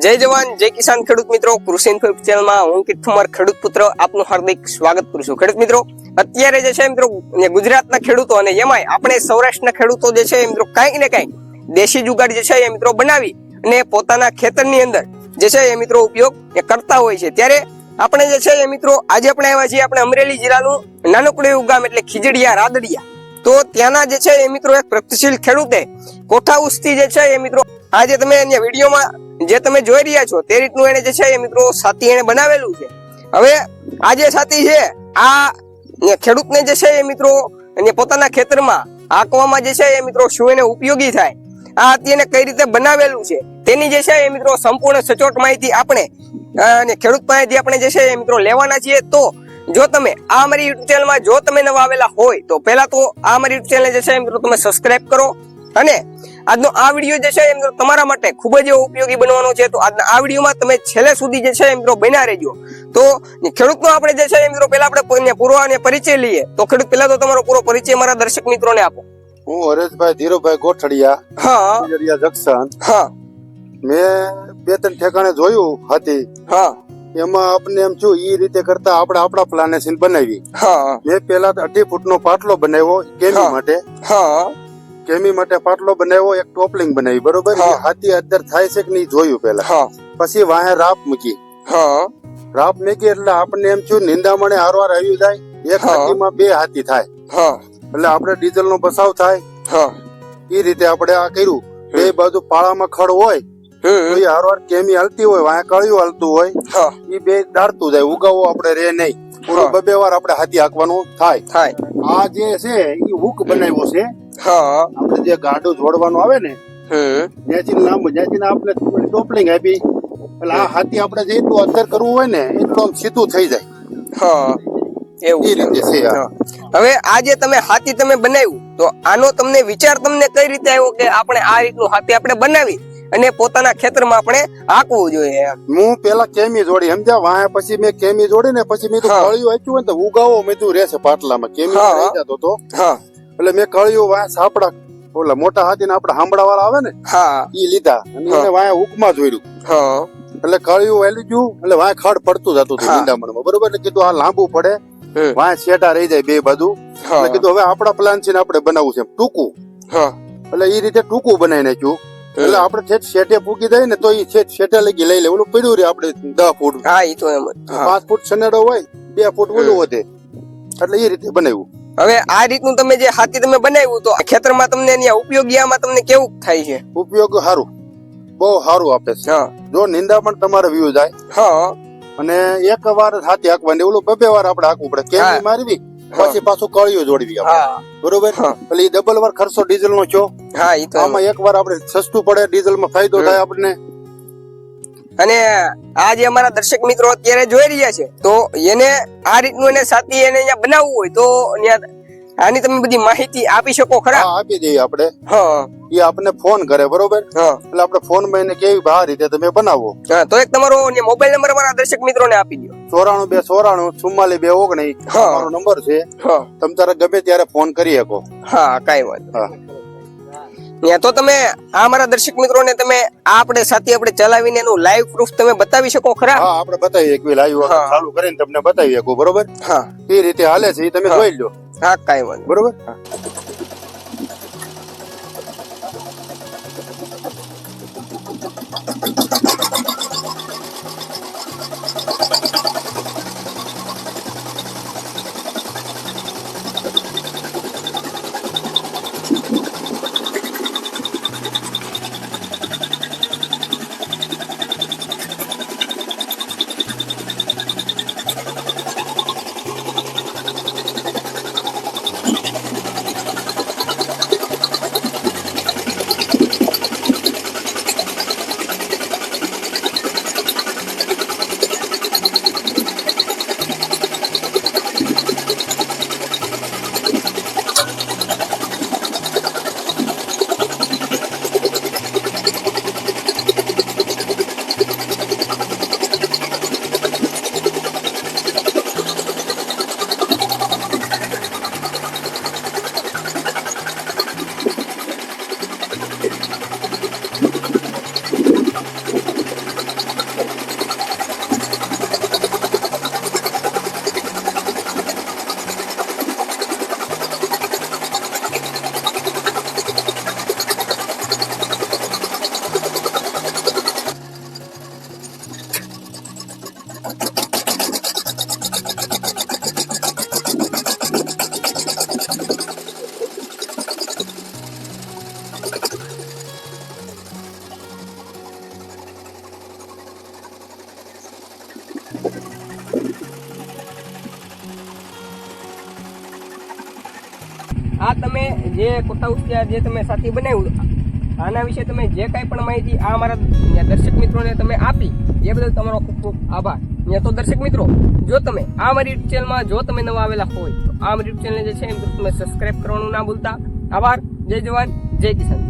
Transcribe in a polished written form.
જય જવાન જય કિસાન ખેડૂત મિત્રો, કૃષિ ઇન્ફો ચેનલમાં હું કિથુમર ખેડૂત પુત્ર આપનું હાર્દિક સ્વાગત કરું છું. ખેડૂત મિત્રો, અત્યારે જે છે મિત્રો ગુજરાતના ખેડૂતો અને એમાંય આપણે સૌરાષ્ટ્રના ખેડૂતો જે છે મિત્રો કાંઈક ને કાંઈક દેશી જુગાડ જે છે એ મિત્રો બનાવી અને પોતાના ખેતરની અંદર જે છે એ મિત્રો ઉપયોગ કરતા હોય છે. ત્યારે આપણે જે છે એ મિત્રો આજે આપણે આવ્યા છીએ આપણે અમરેલી જિલ્લાનું નાનકડું એવું ગામ એટલે ખીજડીયા રાદડિયા. તો ત્યાંના જે છે એ મિત્રો એક પ્રગતિશીલ ખેડૂતે કોઠા ઉસથી જે છે એ મિત્રો આજે તમે અહીંયા વિડીયોમાં જે તમે જોઈ રહ્યા છો તે રીતનું એને જે છે એ મિત્રો સાથી એને બનાવેલું છે. હવે આ જે સાથી છે આ ખેડૂતને જે છે એ મિત્રો પોતાના ખેતરમાં આંકવામાં જે છે એ મિત્રો શું એને ઉપયોગી થાય, આ હાથી એને કઈ રીતે બનાવેલું છે તેની જે છે એ મિત્રો સંપૂર્ણ સચોટ માહિતી આપણે ખેડૂત પાસેથી આપણે જે છે એ મિત્રો લેવાના છીએ. તો જો તમે આ અમારી યુટ્યુબ ચેનલમાં જો તમે નવા આવેલા હોય તો પહેલા તો આ અમારી યુટ્યુબ ચેનલ જે છે મિત્રો તમે સબસ્ક્રાઇબ કરો અને આજનો આ વિડીયો જે છે એ મિત્રો તમારા માટે ખૂબ જ ઉપયોગી બનવાનો છે. તો આજના આ વિડીયોમાં તમે છેલ્લે સુધી જે છે એ મિત્રો બન્યા રહેજો. તો ખેડૂતનો આપણે જે છે એ મિત્રો પહેલા આપણે પૂરો પરિચય લઈએ. તો ખેડૂત પહેલા તો તમારો પૂરો પરિચય મારા દર્શક મિત્રોને આપો. હું હરેશભાઈ ધીરુભાઈ ગોઠડિયા, હા જંકશન. હા, મેં 2-3 ઠેકાણે જોયું હતી. હા, એમાં આપણે એમ છું ઈ રીતે કરતા આપણે આપણા પ્લાનેશન બનાવી. હા, મેં પેલા 2.5 ફૂટનો પાટલો બનાવ્યો કેમી માટે. હા, કેમી માટે પાટલો બનાવ્યો, એક ટોપલિંગ બનાવી, બરોબર. હાથી અંદર થાય છે કે નહીં જોયું પેલા. હા, પછી વાહે રાપ મૂકી. હા, રાપ મૂકી એટલે આપણને એમ છું નિંદામણે હારવાર આવ્યું જાય. એક હાથીમાં 2 હાથી થાય. હા, એટલે આપણે ડીઝલ નો બસાવ થાય. હા, એ રીતે આપણે આ કર્યું. 2 બાજુ પાળામાં ખડ હોય તો એ હારવાર કેમી હાલતી હોય, વાંહે કળિયું હાલતું હોય, એ 2 દાડતું જાય. ઉગાવો આપણે રે નહીં. પૂરું 2 વાર આપણે હાથી હાંકવાનું થાય. આ જે છે એ હુક બનાવ્યો છે. હા, આપણે જે ગાડું જોડવાનું આવે ને જ્યાંથી આપણે ટોપલિંગ આપી એટલે આ હાથી આપણે જેટલું અંદર કરવું હોય ને એટલું સીધું થઈ જાય. હા, એવું એ રીતે છે. હવે આ જે તમે હાથી તમે બનાવ્યું તો આનો તમને વિચાર તમને કઈ રીતે આવ્યો કે આપણે આ રીતનું હાથી આપણે બનાવી અને પોતાના ખેતરમાં આપણે હાંકવું જોઈએ? હું પેલા કેમી જોડી સમજ્યા, વાહે પછી મેં કેમી જોડી ને પછી મેં કળિયું આપ્યું ને તો ઉગાવો મેં રહેશે પાટલામાં. કેમી રહી જતો તો એટલે મેં કળિયું વાહે સાપડા ઓલા મોટા હાથી ને આપડે હાંભળા વાળા આવે ને ઈ લીધા અને એને વાહે હુકમાં જોડ્યું. એટલે કળિયું વાલી ગયું એટલે વાહે ખડ પડતું જતું હતું નિંદામણમાં, બરોબર. એટલે કીધું આ લાંબુ પડે, વાહે છેટા રહી જાય 2 બાજુ. એટલે કીધું હવે આપડા પ્લાન છે ને આપણે બનાવવું છે ટૂંકું. એટલે એ રીતે ટૂંકું બનાવી નાખ્યું. એટલે આપડે છેટ શેઠે પૂકી જાય ને તો એ છેટ શેઠે લગી લઈ લે. ઓલું પડ્યું રે આપણે 10 ફૂટ. હા, એ તો એમ 5 ફૂટ સનેડો હોય, 2 ફૂટ ઓલું વધે. એટલે એ રીતે બનાવ્યું. હવે આ રીતનું તમે જે હાથી તમે બનાવ્યું તો ખેતરમાં તમને અહીંયા ઉપયોગી આમાં તમને કેવું થાય છે? ઉપયોગ સારું, બહુ સારું આપે છે. જો નિંદા પણ તમારે વ્યૂ જાય. હા, અને એક વાર હાથી હાંકવાની, ઓલું 2 વાર આપણે હાંકવું પડે. કેમી મારવી પછી પાછું કળિયું જોડવી આપણે, બરોબર. એટલે એ ડબલ વાર ખર્ચો ડીઝલ નો છો. હા, એ તો આમાં એક વાર આપણે સસ્તું પડે, ડીઝલ માં ફાયદો થાય આપણને. અને આ જે અમારા દર્શક મિત્રો અત્યારે જોઈ રહ્યા છે તો એને આ રીતનું એને સાથી એને અહીંયા બનાવવું હોય તો આની તમે બધી માહિતી આપી શકો ખરા? હા, આપી દઈએ આપણે. એ આપણને ફોન કરે, બરોબર. એટલે આપણે ફોન માં એને કેવી આ રીતે તમે બનાવો. તો એક તમારો મોબાઈલ નંબર અમારા દર્શક મિત્રો ને આપી દો. 94 294 44 219 મારો નંબર છે. તમે તારે ગમે ત્યારે ફોન કરી શકો. હા, કઈ વાત. તો તમે આ અમારા દર્શક મિત્રોને તમે આ આપણે સાથે આપણે ચલાવીને એનું લાઈવ પ્રૂફ તમે બતાવી શકો ખરા? હા, આપણે બતાવી એકવી લાઈવ ચાલુ કરીને તમને બતાવી શકો, બરોબર. હા, એ રીતે હાલે છે એ તમે જોઈ લો. હા, કઈ વાંધો, બરોબર. આ તમે જે કોઠાઉસ જે તમે સાથી બનાવ્યું આના વિશે તમે જે કાંઈ પણ માહિતી આ અમારા દર્શક મિત્રોને તમે આપી એ બદલ તમારો ખૂબ ખૂબ આભાર. તો દર્શક મિત્રો, જો તમે આ મારી યુટ્યુબ ચેનલમાં જો તમે નવા આવેલા હોય તો આ મારી યુટ્યુબ ચેનલ જે છે એમ તમે સબસ્ક્રાઇબ કરવાનું ના ભૂલતા. આભાર. જય જવાન, જય કિસાન.